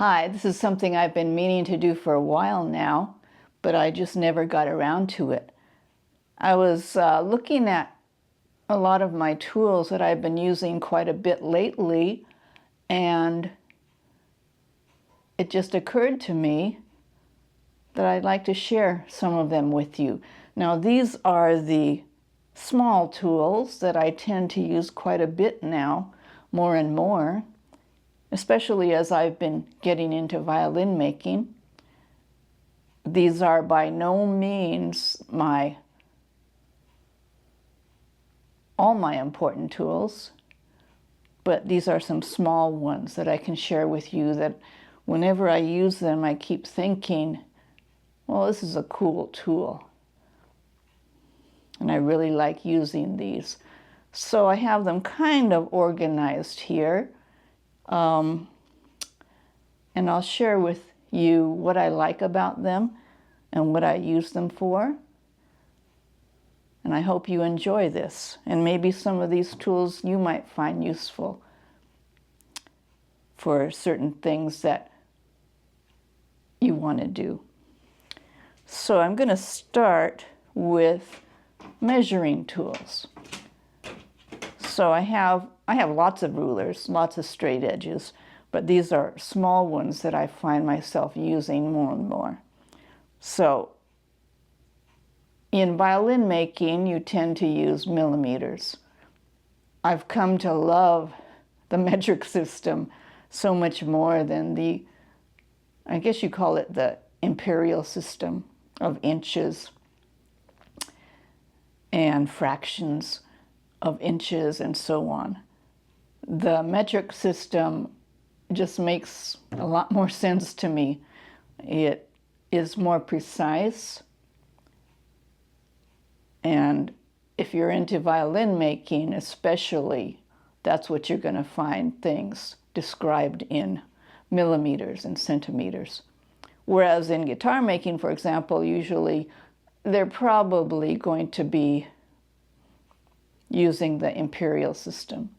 Hi, this is something I've been meaning to do for a while now, but I just never got around to it. I was looking at a lot of my tools that I've been using quite a bit lately, and it just occurred to me that I'd like to share some of them with you. Now, these are the small tools that I tend to use quite a bit now, more and more, especially as I've been getting into violin making. These are by no means all my important tools, but these are some small ones that I can share with you that whenever I use them, I keep thinking, well, this is a cool tool. And I really like using these. So I have them kind of organized here. And I'll share with you what I like about them and what I use them for. And I hope you enjoy this. And maybe some of these tools you might find useful for certain things that you want to do. So I'm going to start with measuring tools. So I have lots of rulers, lots of straight edges, but these are small ones that I find myself using more and more. So in violin making, you tend to use millimeters. I've come to love the metric system so much more than the, I guess you call it the imperial system of inches and fractions of inches and so on. The metric system just makes a lot more sense to me. It is more precise, and if you're into violin making especially, that's what you're going to find things described in millimeters and centimeters. Whereas in guitar making, for example, usually they're probably going to be using the imperial system.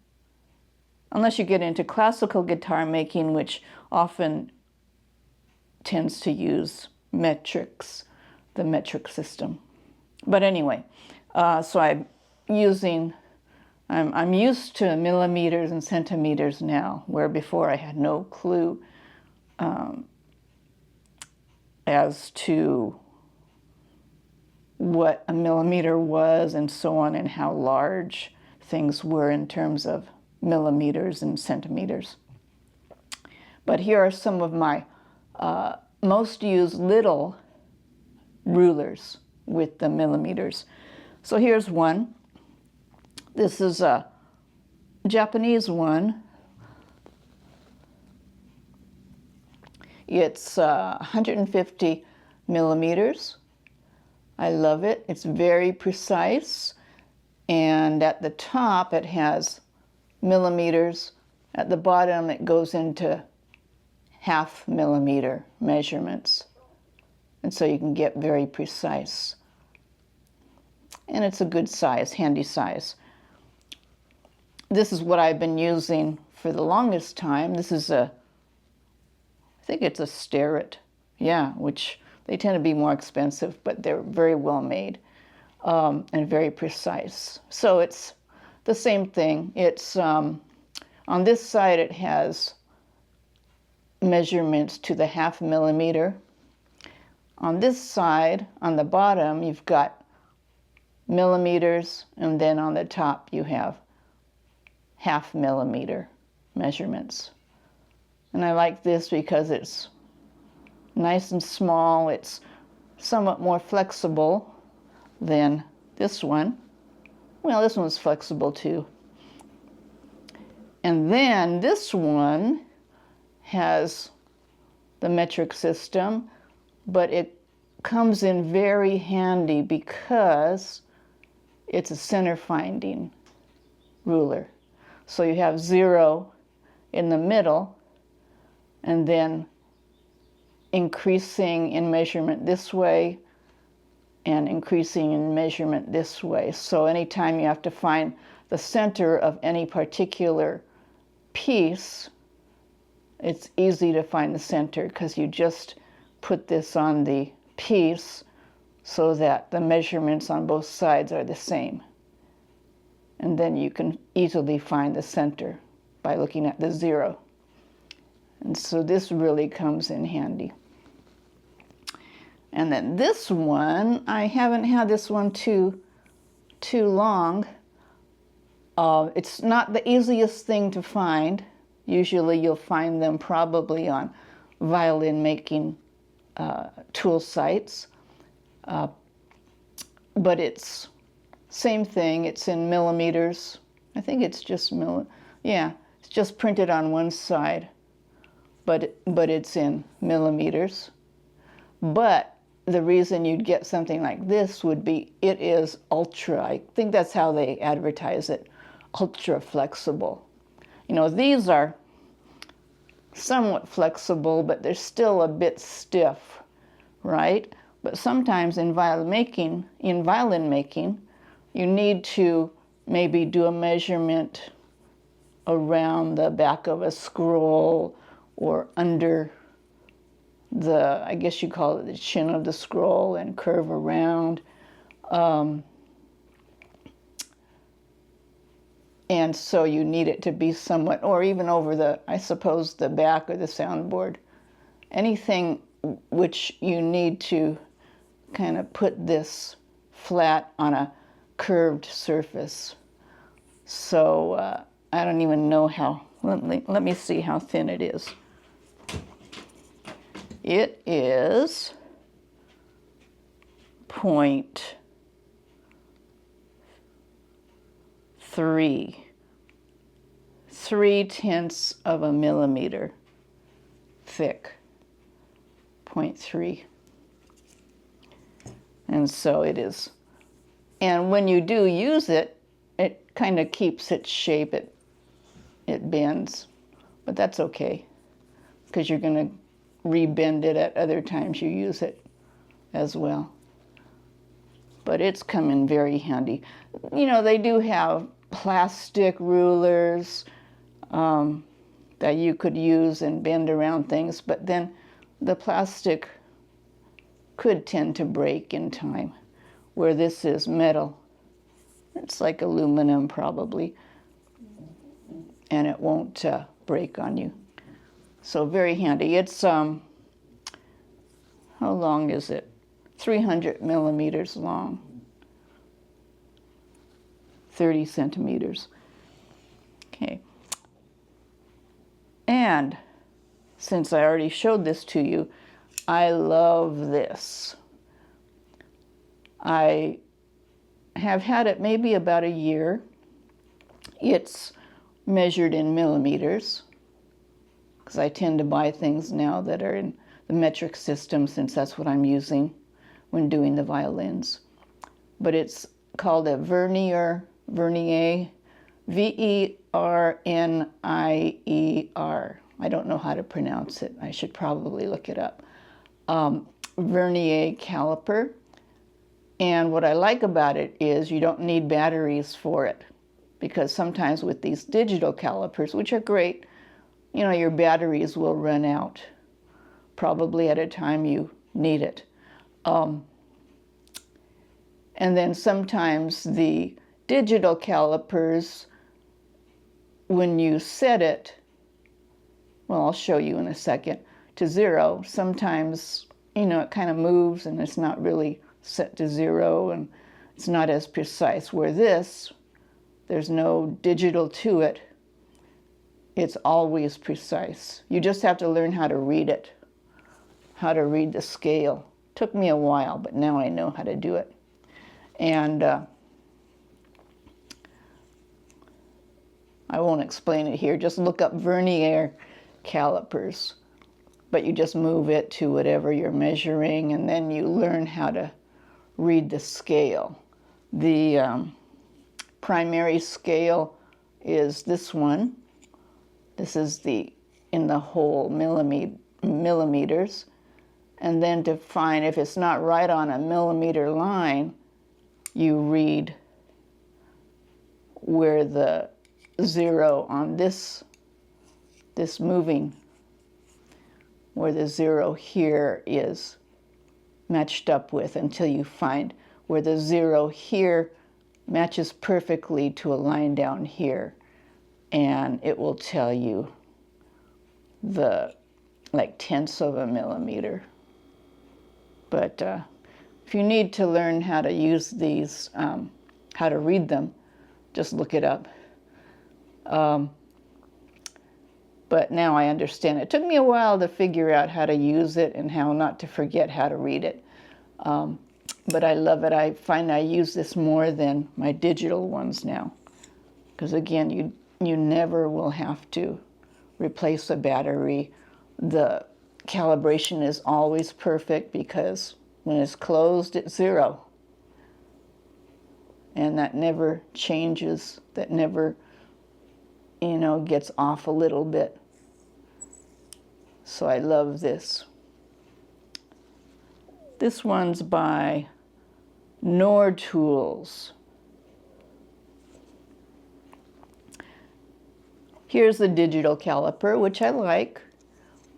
Unless you get into classical guitar making, which often tends to use metrics, the metric system. But anyway, so I'm used to millimeters and centimeters now, where before I had no clue as to what a millimeter was and so on, and how large things were in terms of millimeters and centimeters. But here are some of my most used little rulers with the millimeters. So here's one. This is a Japanese one. It's 150 millimeters. I love it. It's very precise, and at the top it has millimeters. At the bottom it goes into half millimeter measurements, and so you can get very precise. And it's a good size, handy size. This is what I've been using for the longest time. This is I think it's a Starrett, yeah, which they tend to be more expensive, but they're very well made and very precise. So it's the same thing. It's on this side it has measurements to the half millimeter. On this side, on the bottom, you've got millimeters, and then on the top you have half millimeter measurements. And I like this because it's nice and small. It's somewhat more flexible than this one. Well, this one's flexible too. And then this one has the metric system, but it comes in very handy because it's a center finding ruler. So you have 0 in the middle, and then increasing in measurement this way and increasing in measurement this way. So anytime you have to find the center of any particular piece, it's easy to find the center because you just put this on the piece so that the measurements on both sides are the same. And then you can easily find the center by looking at the 0. And so this really comes in handy. And then this one, I haven't had this one too long. It's not the easiest thing to find. Usually you'll find them probably on violin making tool sites. But it's same thing, it's in millimeters. I think it's just it's just printed on one side, but it's in millimeters. But the reason you'd get something like this would be it is ultra. I think that's how they advertise it, ultra flexible. You know, these are somewhat flexible, but they're still a bit stiff, right? But sometimes in violin making, you need to maybe do a measurement around the back of a scroll or under the, I guess you call it the chin of the scroll, and curve around. And so you need it to be somewhat, or even over the, I suppose, the back of the soundboard. Anything which you need to kind of put this flat on a curved surface. So I don't even know how, let me see how thin it is. It is 0.3, 3/10 of a millimeter thick, 0.3. And so it is. And when you do use it, it kind of keeps its shape. It bends, but that's okay because you're going to rebend it at other times you use it as well. But it's come in very handy. You know, they do have plastic rulers that you could use and bend around things, but then the plastic could tend to break in time, where this is metal. It's like aluminum probably, and it won't break on you. So very handy. It's, how long is it? 300 millimeters long, 30 centimeters. Okay. And since I already showed this to you, I love this. I have had it maybe about a year. It's measured in millimeters, because I tend to buy things now that are in the metric system, since that's what I'm using when doing the violins. But it's called a Vernier, V-E-R-N-I-E-R. I don't know how to pronounce it. I should probably look it up. Vernier caliper. And what I like about it is you don't need batteries for it, because sometimes with these digital calipers, which are great, you know, your batteries will run out probably at a time you need it. And then sometimes the digital calipers, when you set it, well, I'll show you in a second, to 0, sometimes, you know, it kind of moves and it's not really set to 0 and it's not as precise. Where this, there's no digital to it. It's always precise. You just have to learn how to read it, how to read the scale. Took me a while, but now I know how to do it. And I won't explain it here. Just look up Vernier calipers. But you just move it to whatever you're measuring, and then you learn how to read the scale. The primary scale is this one. This is in the whole millimeters. And then to find if it's not right on a millimeter line, you read where the 0 on this moving where the 0 here is matched up with until you find where the 0 here matches perfectly to a line down here, and it will tell you the like tenths of a millimeter. But if you need to learn how to use these, how to read them, just look it up. But now I understand. It took me a while to figure out how to use it and how not to forget how to read it. But I love it. I find I use this more than my digital ones now. Because again, you never will have to replace a battery. The calibration is always perfect because when it's closed, it's 0. And that never changes. That never, you know, gets off a little bit. So I love this. This one's by Nortool. Here's the digital caliper, which I like,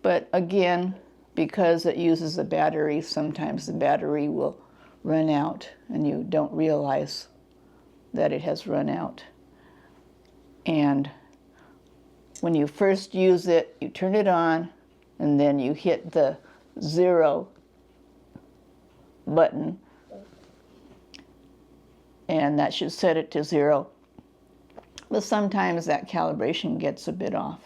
but again, because it uses a battery, sometimes the battery will run out and you don't realize that it has run out. And when you first use it, you turn it on and then you hit the 0 button, and that should set it to 0. But sometimes that calibration gets a bit off.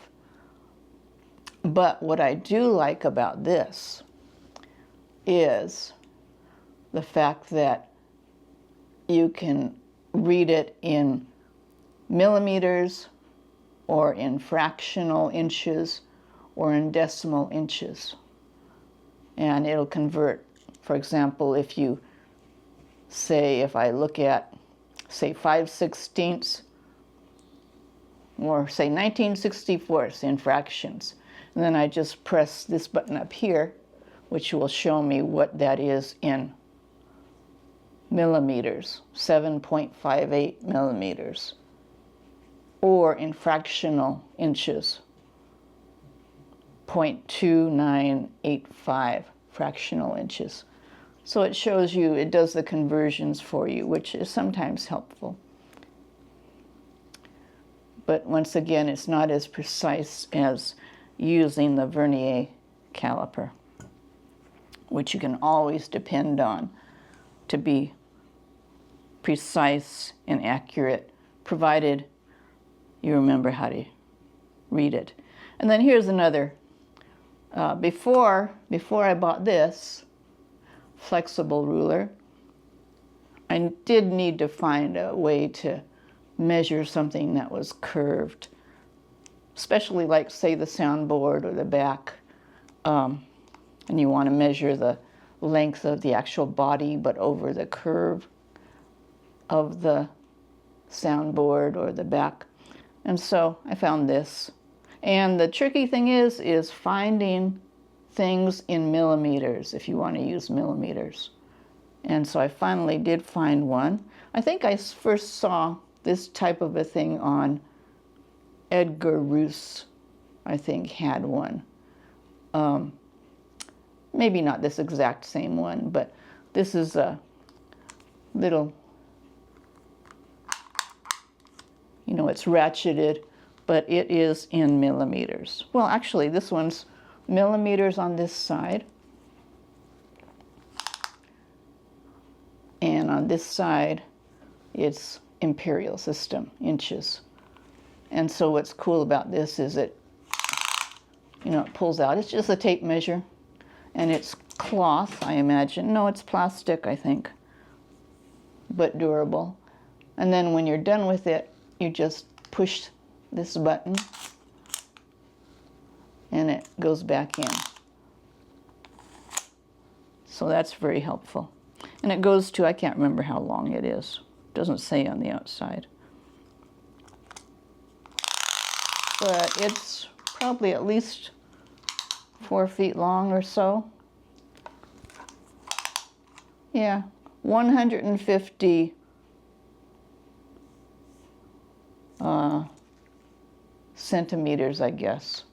But what I do like about this is the fact that you can read it in millimeters or in fractional inches or in decimal inches. And it'll convert. For example, if you say, if I look at, say, 5/16 or say 19/64 in fractions, and then I just press this button up here, which will show me what that is in millimeters, 7.58 millimeters, or in fractional inches, 0.2985 fractional inches. So it shows you, it does the conversions for you, which is sometimes helpful. But once again, it's not as precise as using the Vernier caliper, which you can always depend on to be precise and accurate, provided you remember how to read it. And then here's another. Before I bought this flexible ruler, I did need to find a way to measure something that was curved, especially like, say, the soundboard or the back, and you want to measure the length of the actual body but over the curve of the soundboard or the back. And so I found this. And the tricky thing is finding things in millimeters if you want to use millimeters. And so I finally did find one. I think I first saw this type of a thing on Edgar Roos, I think, had one. Maybe not this exact same one, but this is a little, you know, it's ratcheted, but it is in millimeters. Well, actually, this one's millimeters on this side. And on this side, it's imperial system, inches. And so what's cool about this is it, you know, it pulls out. It's just a tape measure. And it's cloth, I imagine. No, it's plastic, I think, but durable. And then when you're done with it, you just push this button and it goes back in. So that's very helpful. And it goes to, I can't remember how long it is. It doesn't say on the outside. But it's probably at least 4 feet long or so. Yeah, 150 centimeters, I guess.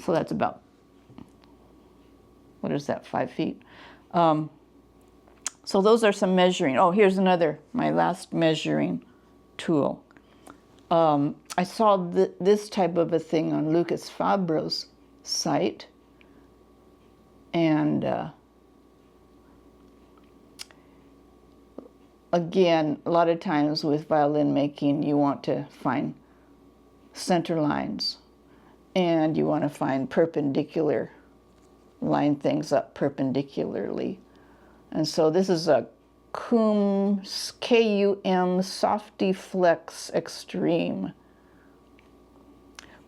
So that's about, what is that, 5 feet? So those are some measuring. Oh, here's another, my last measuring tool. I saw this type of a thing on Lucas Fabro's site, and again, a lot of times with violin making, you want to find center lines, and you want to find perpendicular, line things up perpendicularly. And so this is a KUM Softy Flex Extreme.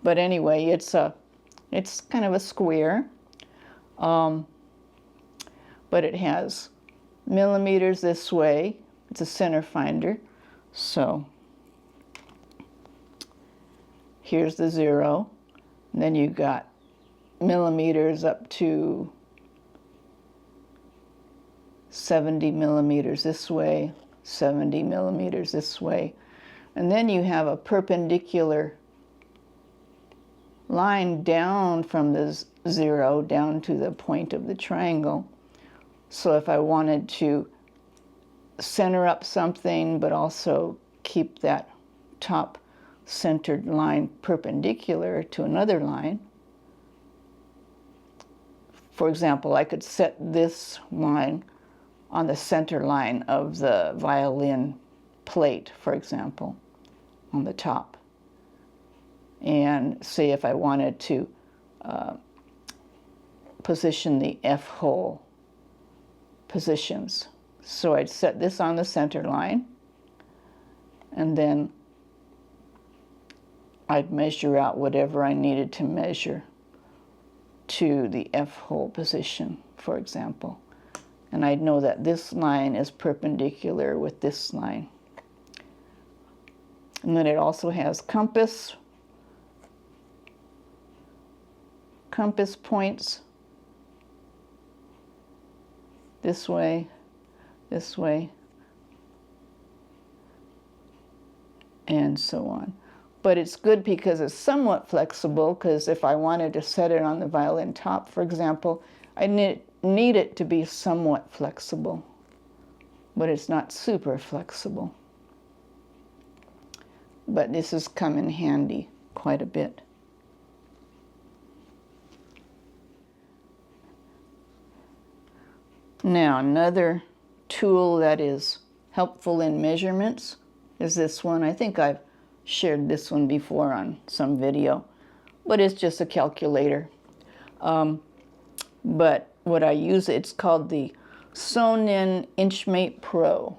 But anyway, it's kind of a square, but it has millimeters this way. It's a Centerfinder, so here's the 0. And then you got millimeters up to 70 millimeters this way, 70 millimeters this way. And then you have a perpendicular line down from the 0 down to the point of the triangle. So if I wanted to center up something, but also keep that top centered line perpendicular to another line, for example, I could set this line on the center line of the violin plate, for example, on the top. And say if I wanted to position the F-hole positions. So I'd set this on the center line, and then I'd measure out whatever I needed to measure to the F-hole position, for example. And I'd know that this line is perpendicular with this line. And then it also has compass points this way, and so on. But it's good because it's somewhat flexible, because if I wanted to set it on the violin top, for example, I need it to be somewhat flexible, but it's not super flexible. But this has come in handy quite a bit. Now, another tool that is helpful in measurements is this one. I think I've shared this one before on some video, but it's just a calculator. But what I use, it's called the Sonin Inchmate Pro.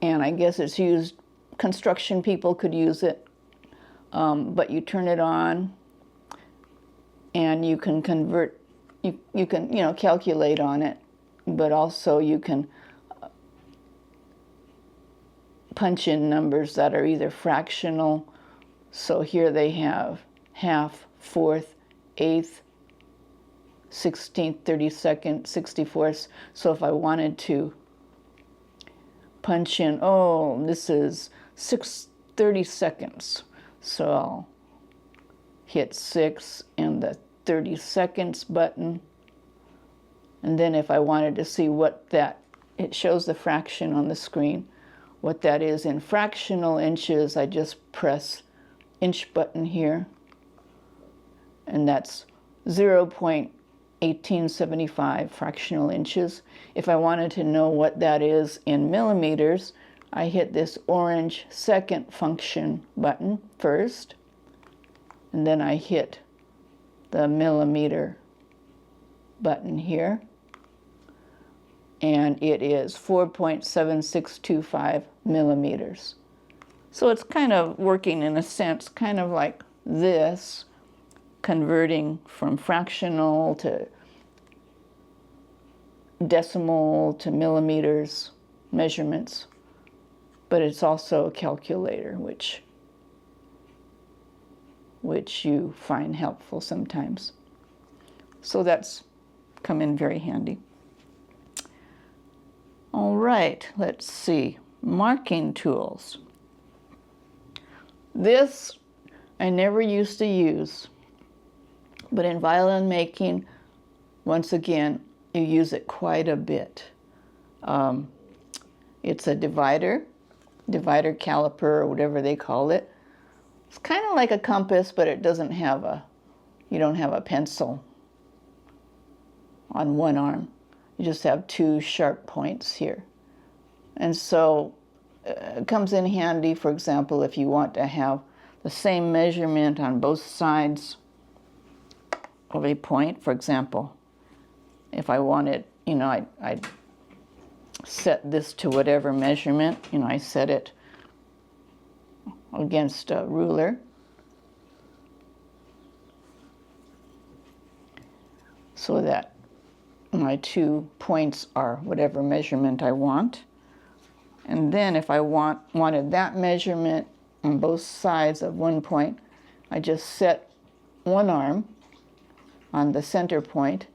And I guess it's used, construction people could use it, but you turn it on and you can convert, you can, calculate on it, but also you can punch in numbers that are either fractional. So here they have half, fourth, eighth, 16th, 32nd, 64th. So if I wanted to punch in, oh, this is 6/32, so I'll hit 6 and the 30 seconds button. And then if I wanted to see what that, it shows the fraction on the screen, what that is in fractional inches, I just press inch button here, and that's 0.1875 fractional inches. If I wanted to know what that is in millimeters, I hit this orange second function button first, and then I hit the millimeter button here, and it is 4.7625 millimeters. So it's kind of working in a sense, kind of like this, converting from fractional to decimal to millimeters measurements, but it's also a calculator, which you find helpful sometimes. So that's come in very handy. All right, let's see. Marking tools. This I never used to use, but in violin making, once again, you use it quite a bit. It's a divider caliper, or whatever they call it. It's kind of like a compass, but it doesn't have you don't have a pencil on one arm. You just have two sharp points here. And so it comes in handy, for example, if you want to have the same measurement on both sides of a point. For example, if I wanted, I'd set this to whatever measurement. I set it against a ruler. So that my 2 points are whatever measurement I want. And then if I wanted that measurement on both sides of one point, I just set one arm on the center point,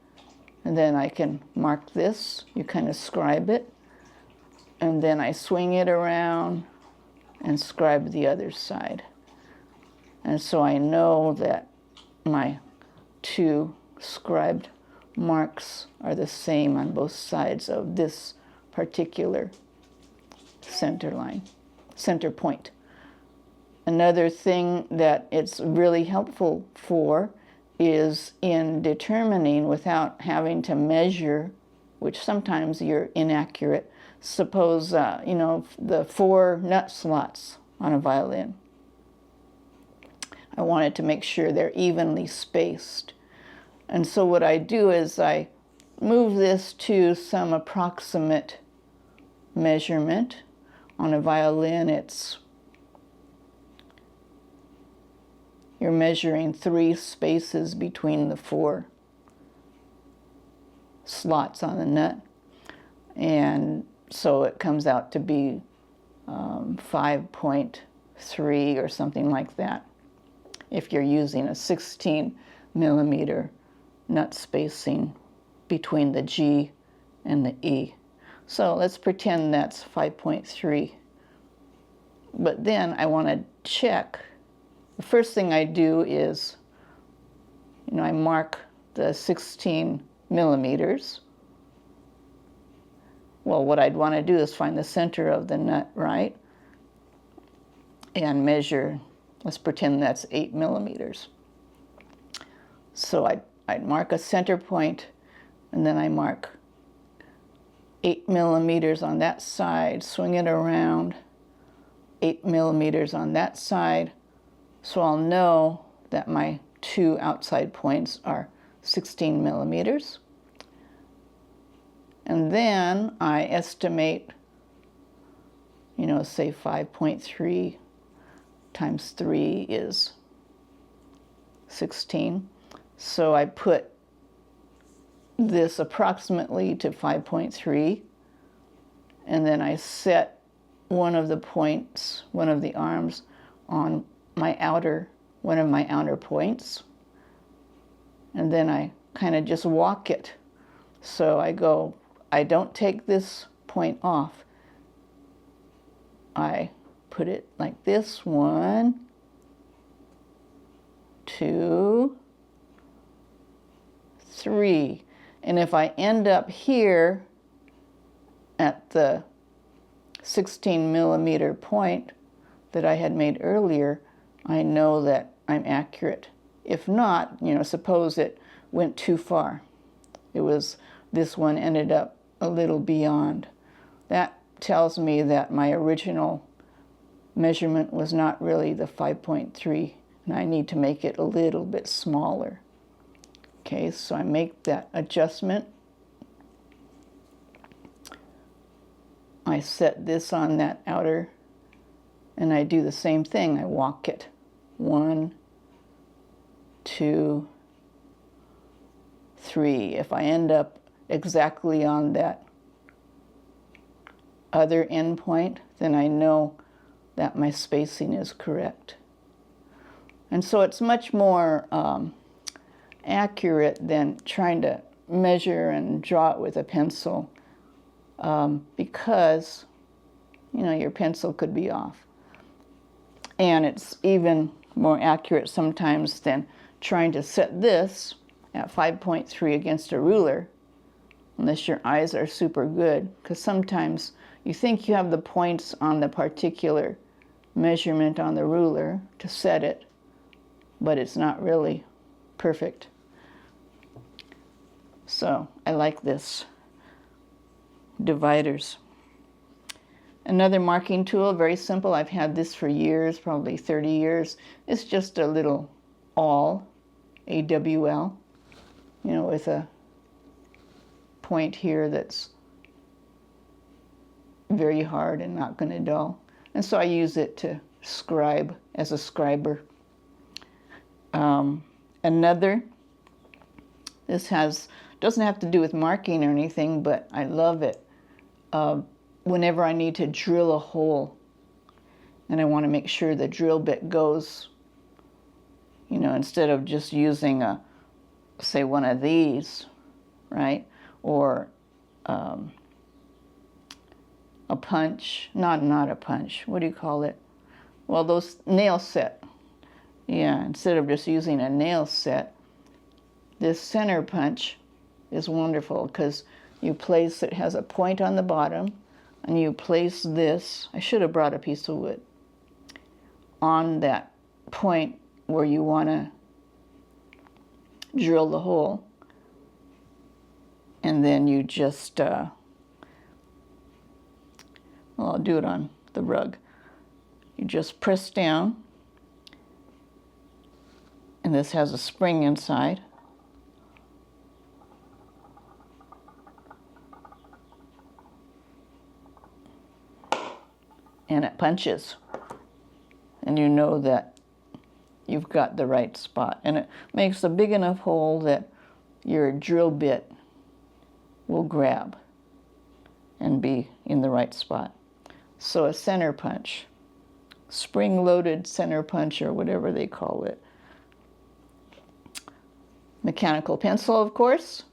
and then I can mark this. You kind of scribe it, and then I swing it around and scribe the other side. And so I know that my 2 scribed marks are the same on both sides of this particular center point. Another thing that it's really helpful for is in determining, without having to measure, which sometimes you're inaccurate. Suppose, the 4 nut slots on a violin. I wanted to make sure they're evenly spaced. And so what I do is I move this to some approximate measurement. On a violin, you're measuring 3 spaces between the 4 slots on the nut. And so it comes out to be 5.3 or something like that, if you're using a 16 millimeter nut spacing between the G and the E. So let's pretend that's 5.3. But then I want to check. The first thing I do is, I mark the 16 millimeters. Well, what I'd want to do is find the center of the nut, right? And measure, let's pretend that's 8 millimeters. So I'd mark a center point, and then I mark 8 millimeters on that side, swing it around, 8 millimeters on that side, so I'll know that my 2 outside points are 16 millimeters. And then I estimate, say 5.3 times 3 is 16. So I put this approximately to 5.3, and then I set one of the points, one of the arms, on one of my outer points, and then I kind of just walk it. So I don't take this point off. I put it like this: 1, 2, 3. And if I end up here at the 16 millimeter point that I had made earlier, I know that I'm accurate. If not, suppose it went too far. This one ended up a little beyond. That tells me that my original measurement was not really the 5.3, and I need to make it a little bit smaller. Okay, so I make that adjustment. I set this on that outer, and I do the same thing. I walk it. 1, 2, 3. If I end up exactly on that other end point, then I know that my spacing is correct. And so it's much more accurate than trying to measure and draw it with a pencil, because your pencil could be off. And it's even more accurate sometimes than trying to set this at 5.3 against a ruler, unless your eyes are super good, because sometimes you think you have the points on the particular measurement on the ruler to set it, but it's not really perfect. So I like this dividers. Another marking tool, very simple. I've had this for years, probably 30 years. It's just a little awl, AWL, you know, with a point here that's very hard and not going to dull. And so I use it to scribe as a scriber. This doesn't have to do with marking or anything, but I love it. Whenever I need to drill a hole and I want to make sure the drill bit goes, you know, instead of just using say one of these, right? Or a punch, not a punch, what do you call it? Well, those nail set. Yeah, instead of just using a nail set, this center punch is wonderful because you place, it has a point on the bottom, and you place this, I should have brought a piece of wood, on that point where you want to drill the hole. And then you just, well, I'll do it on the rug. You just press down, and this has a spring inside. And it punches, and you know that you've got the right spot, and it makes a big enough hole that your drill bit will grab and be in the right spot. So a center punch, spring-loaded center punch, or whatever they call it. Mechanical pencil, of course.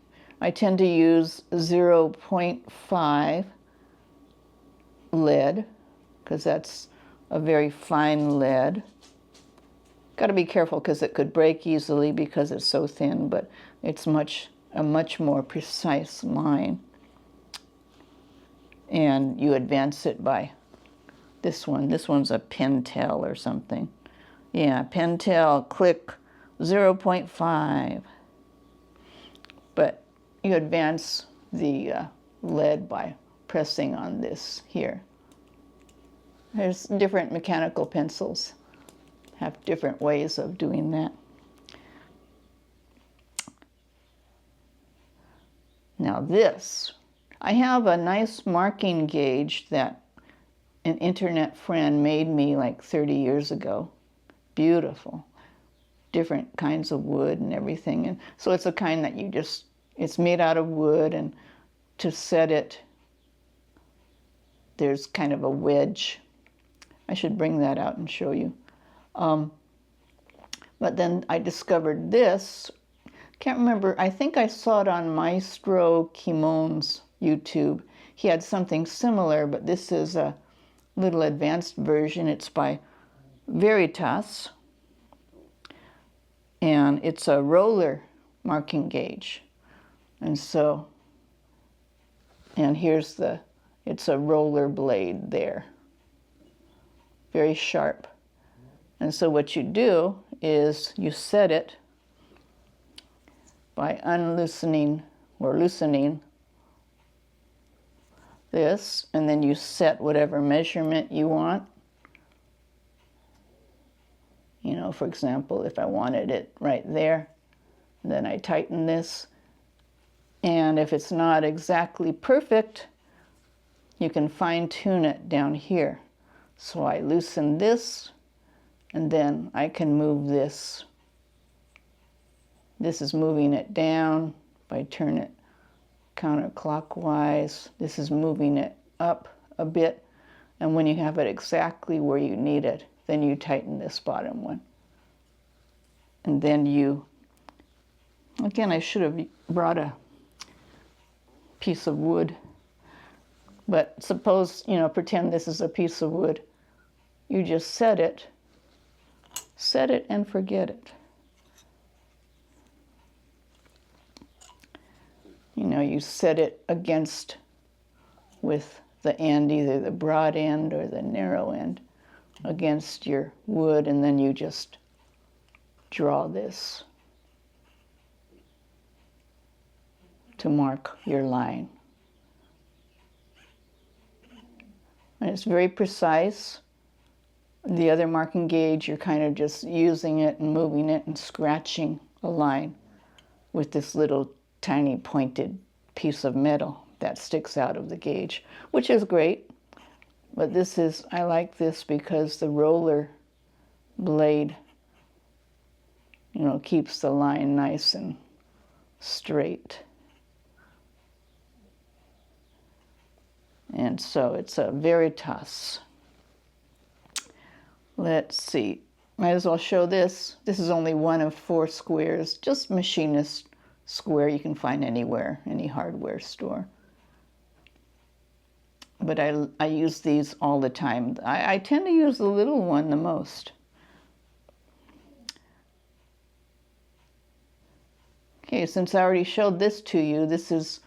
I tend to use 0.5 lead, because that's a very fine lead. Got to be careful because it could break easily because it's so thin, but it's a much more precise line. And you advance it by this one. This one's a Pentel or something. Yeah, Pentel, click 0.5. But you advance the lead by pressing on this here. There's different mechanical pencils, have different ways of doing that. Now this, I have a nice marking gauge that an internet friend made me like 30 years ago. Beautiful. Different kinds of wood and everything. And so it's a kind that you just, it's made out of wood, and to set it, there's kind of a wedge. I should bring that out and show you. But then I discovered this. Can't remember, I think I saw it on Maestro Kimon's YouTube. He had something similar, but this is a little advanced version. It's by Veritas, and it's a roller marking gauge. And so, and here's it's a roller blade there. Very sharp. And so what you do is you set it by unloosening or loosening this, and then you set whatever measurement you want. You know, for example, if I wanted it right there, then I tighten this. And if it's not exactly perfect, you can fine-tune it down here. So I loosen this, and then I can move this. This is moving it down. If I turn it counterclockwise, this is moving it up a bit. And when you have it exactly where you need it, then you tighten this bottom one. And then you, again, I should have brought a piece of wood. But suppose, you know, pretend this is a piece of wood. You just set it set it and forget it. You know, you set it against with the end, either the broad end or the narrow end, against your wood, and then you just draw this to mark your line. And it's very precise. The other marking gauge, you're kind of just using it and moving it and scratching a line with this little tiny pointed piece of metal that sticks out of the gauge, which is great. But this is, I like this because the roller blade, you know, keeps the line nice and straight. And so it's a Veritas. Let's see, might as well show this. This is only one of 4 squares, just Machinist square you can find anywhere, any hardware store. But I use these all the time. I tend to use the little one the most. Okay, since I already showed this to you, this is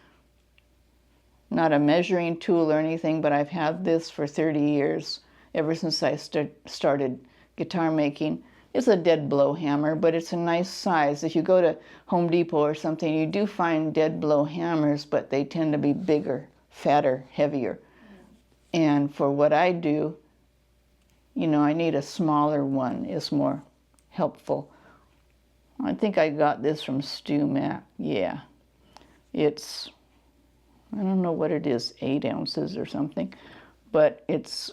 not a measuring tool or anything, but I've had this for 30 years, ever since I started guitar making. It's a dead blow hammer, but it's a nice size. If you go to Home Depot or something, you do find dead blow hammers, but they tend to be bigger, fatter, heavier. And for what I do, you know, I need a smaller one. It's more helpful. I think I got this from Stu Mac. Yeah. It's, I don't know what it is, 8 ounces or something, but it's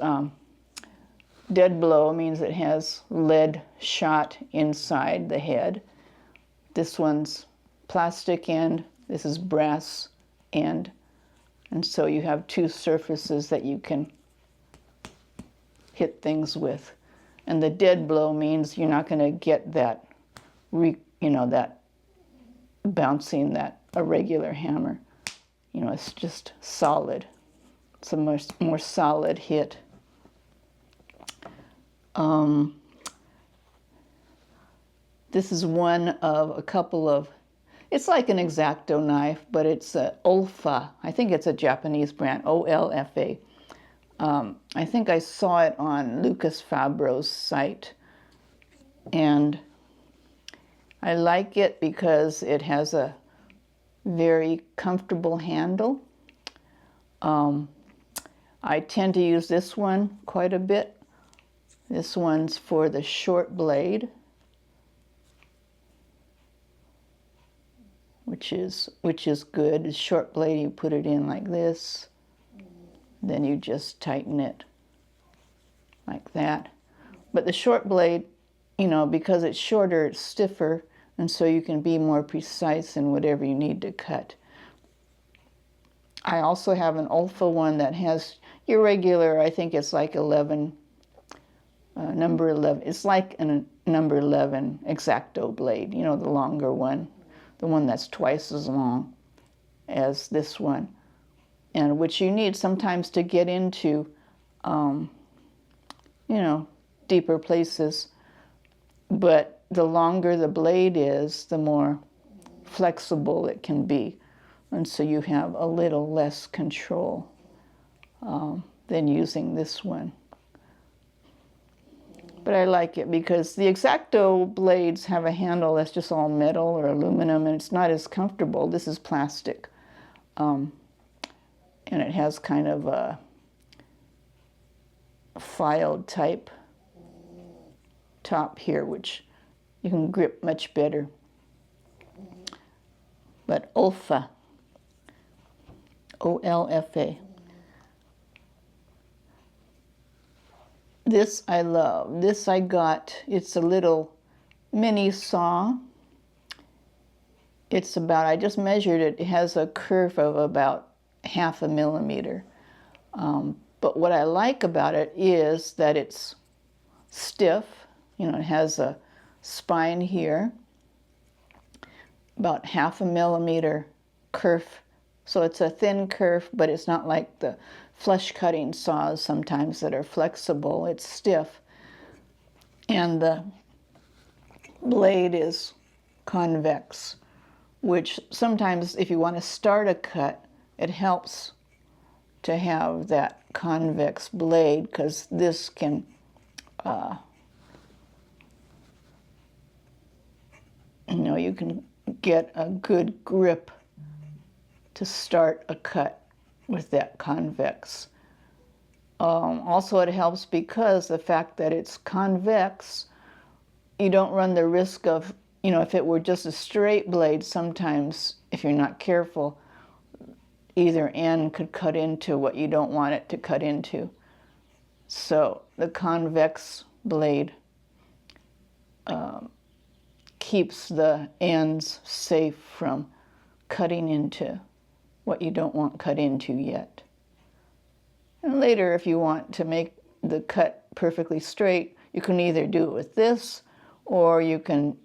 dead blow, means it has lead shot inside the head. This one's plastic end, this is brass end, and so you have 2 surfaces that you can hit things with. And the dead blow means you're not going to get that, that bouncing that a regular hammer. You know, it's just solid. It's a more solid hit. This is one of a couple of, it's like an X-Acto knife, but it's a Olfa. I think it's a Japanese brand, O-L-F-A. I think I saw it on Lucas Fabro's site, and I like it because it has a very comfortable handle. I tend to use this one quite a bit. This one's for the short blade, which is good. The short blade, you put it in like this, then you just tighten it like that. But the short blade, you know, because it's shorter, it's stiffer, and so you can be more precise in whatever you need to cut. I also have an Olfa one that has your regular, I think it's like 11, number 11. It's like a number 11 X-Acto blade, you know, the longer one, the one that's twice as long as this one, and which you need sometimes to get into, you know, deeper places. But the longer the blade is, the more flexible it can be. And so you have a little less control than using this one. But I like it because the X-Acto blades have a handle that's just all metal or aluminum, and it's not as comfortable. This is plastic. And it has kind of a filed type top here, which you can grip much better. But Olfa, O-L-F-A. This I love. This I got, it's a little mini saw. It's about, I just measured it, it has a curve of about 1/2 millimeter. But what I like about it is that it's stiff. You know, it has a spine here, about 1/2 millimeter kerf. So it's a thin kerf, but it's not like the flush cutting saws sometimes that are flexible. It's stiff. And the blade is convex, which sometimes if you want to start a cut, it helps to have that convex blade, because this can you can get a good grip to start a cut with that convex. Also, it helps because the fact that it's convex, you don't run the risk of, if it were just a straight blade, sometimes if you're not careful, either end could cut into what you don't want it to cut into. So the convex blade keeps the ends safe from cutting into what you don't want cut into yet. And later, if you want to make the cut perfectly straight, you can either do it with this, or you can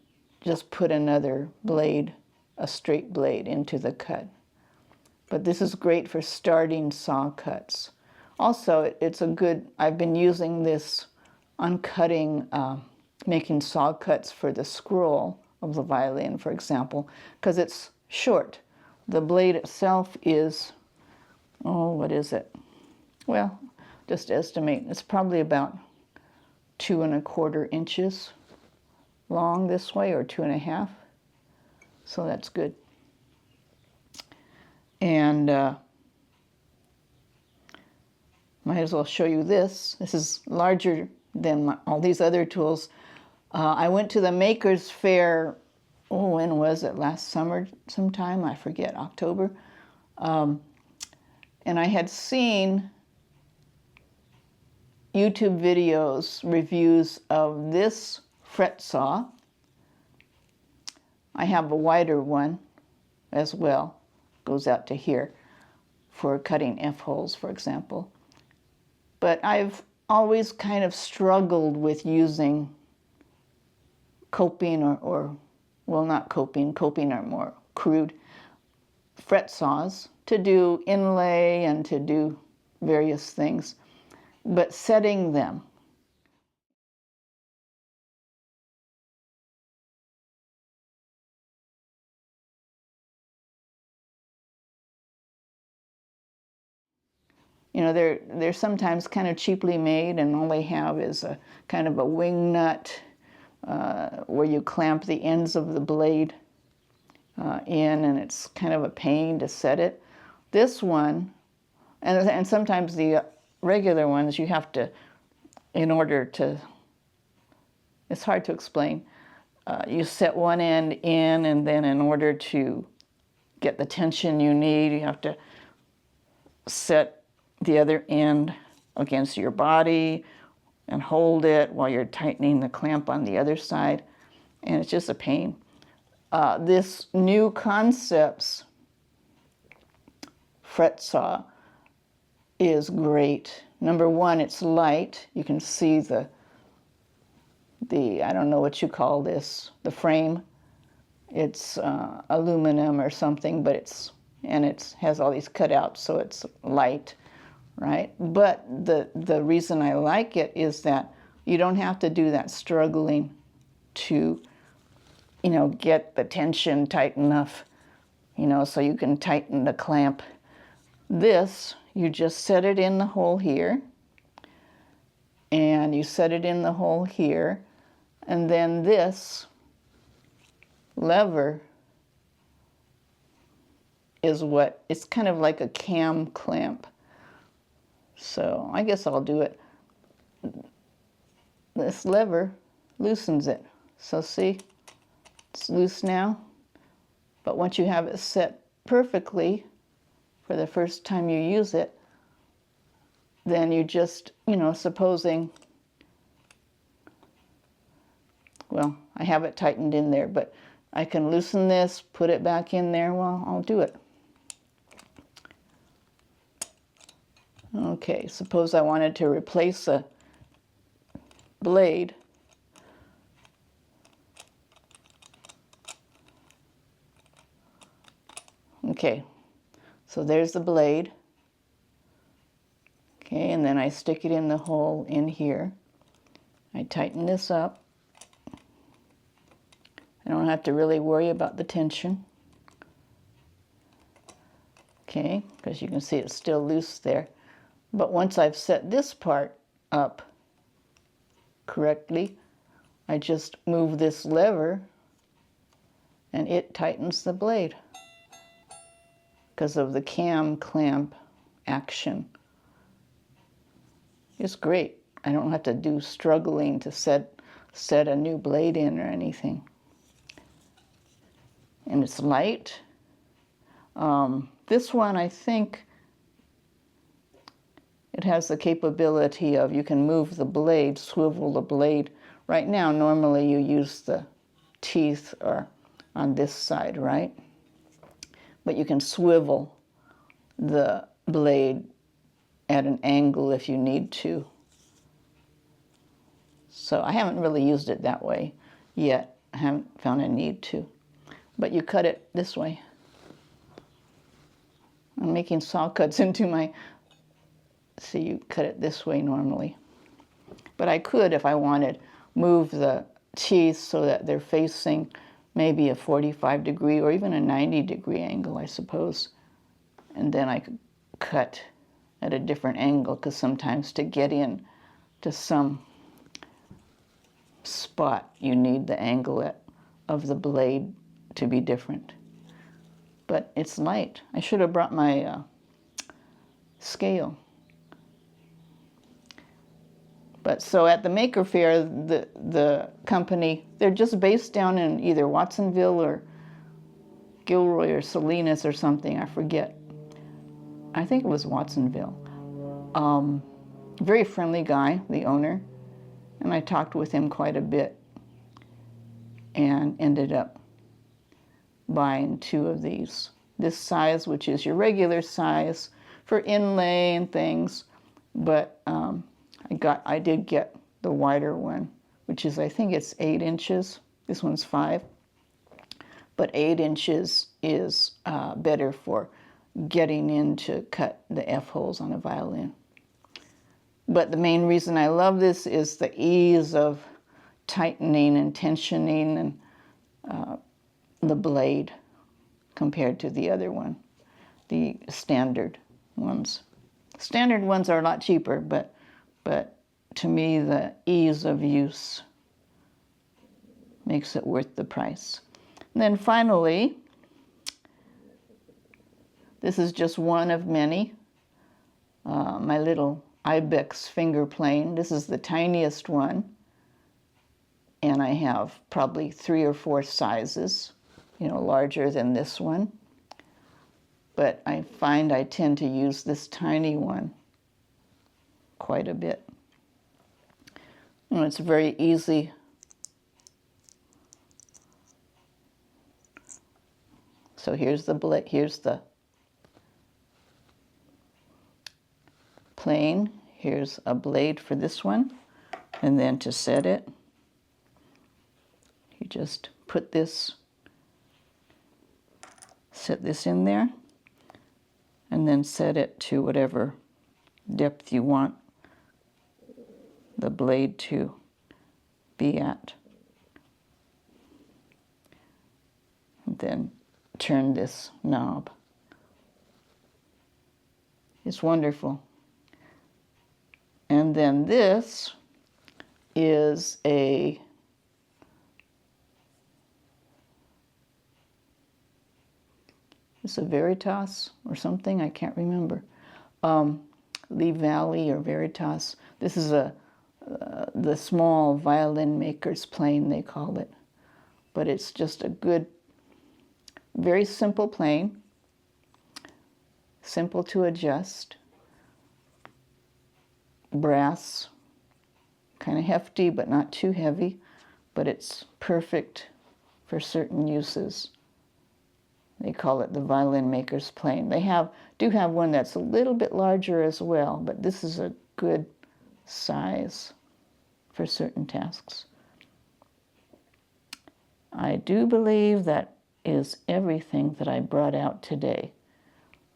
just put another blade, a straight blade, into the cut. But this is great for starting saw cuts. Also, it's a good, I've been using this on cutting, making saw cuts for the scroll of the violin, for example, because it's short. The blade itself is, what is it? Well, just estimate, it's probably about 2¼ inches long this way, or 2½. So that's good. And might as well show you this. This is larger than all these other tools. I went to the Makers Fair, when was it? Last summer sometime, I forget, October. And I had seen YouTube videos, reviews of this fret saw. I have a wider one as well, goes out to here for cutting F-holes, for example. But I've always kind of struggled with using coping or well, not coping are more crude, fret saws to do inlay and to do various things. But setting them, they're sometimes kind of cheaply made, and all they have is a kind of a wing nut where you clamp the ends of the blade in, and it's kind of a pain to set it. This one, and sometimes the regular ones, you have to, in order to, it's hard to explain. You set one end in, and then in order to get the tension you need, you have to set the other end against your body and hold it while you're tightening the clamp on the other side, and it's just a pain. This new Concepts fret saw is great. Number one, it's light. You can see the I don't know what you call this, the frame. It's aluminum or something, but it has all these cutouts, so it's light, right? But the reason I like it is that you don't have to do that struggling to, get the tension tight enough, so you can tighten the clamp. This, you just set it in the hole here, and you set it in the hole here, and then this lever is it's kind of like a cam clamp. So I guess I'll do it. This lever loosens it. So see, it's loose now. But once you have it set perfectly for the first time you use it, then you just, supposing, well, I have it tightened in there, but I can loosen this, put it back in there. Well, I'll do it. Okay, suppose I wanted to replace a blade. Okay, so there's the blade. Okay, and then I stick it in the hole in here. I tighten this up. I don't have to really worry about the tension. Okay, because you can see it's still loose there. But once I've set this part up correctly, I just move this lever and it tightens the blade because of the cam clamp action. It's great. I don't have to do struggling to set a new blade in or anything. And it's light. This one, I think it has the capability of, you can move the blade, swivel the blade. Right now, normally you use the teeth or on this side, right? But you can swivel the blade at an angle if you need to. So I haven't really used it that way yet. I haven't found a need to. But you cut it this way. I'm making saw cuts into my, so you cut it this way normally. But I could, if I wanted, move the teeth so that they're facing maybe a 45-degree or even a 90-degree angle, I suppose. And then I could cut at a different angle, because sometimes to get in to some spot, you need the angle of the blade to be different. But it's light. I should have brought my scale. But so at the Maker Faire, the company, they're just based down in either Watsonville or Gilroy or Salinas or something, I forget. I think it was Watsonville. Very friendly guy, the owner, and I talked with him quite a bit and ended up buying 2 of these. This size, which is your regular size for inlay and things, but I did get the wider one, which is, I think it's 8 inches. This one's 5, but 8 inches is better for getting in to cut the F-holes on a violin. But the main reason I love this is the ease of tightening and tensioning and the blade compared to the other one, the standard ones. Standard ones are a lot cheaper, but to me the ease of use makes it worth the price. And then finally, this is just one of many, my little Ibex Fingerplane. This is the tiniest one, and I have probably 3 or 4 sizes, larger than this one. But I find I tend to use this tiny one quite a bit. It's very easy. So here's the plane. Here's a blade for this one. And then to set it, you just put this, set this in there, and then set it to whatever depth you want the blade to be at. And then turn this knob. It's wonderful. And then this is a Veritas or something, I can't remember. Lee Valley or Veritas. This is the small Violinmaker's plane, they call it. But it's just a good, very simple plane, simple to adjust. Brass, kind of hefty but not too heavy, but it's perfect for certain uses. They call it the Violinmaker's plane. They do have one that's a little bit larger as well, but this is a good size for certain tasks. I do believe that is everything that I brought out today.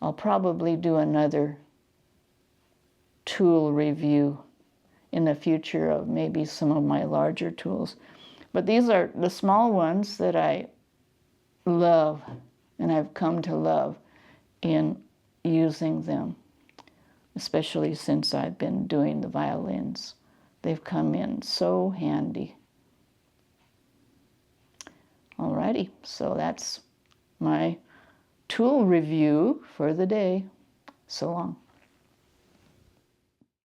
I'll probably do another tool review in the future of maybe some of my larger tools. But these are the small ones that I love, and I've come to love in using them, especially since I've been doing the violins. They've come in so handy. Alrighty, so that's my tool review for the day. So long.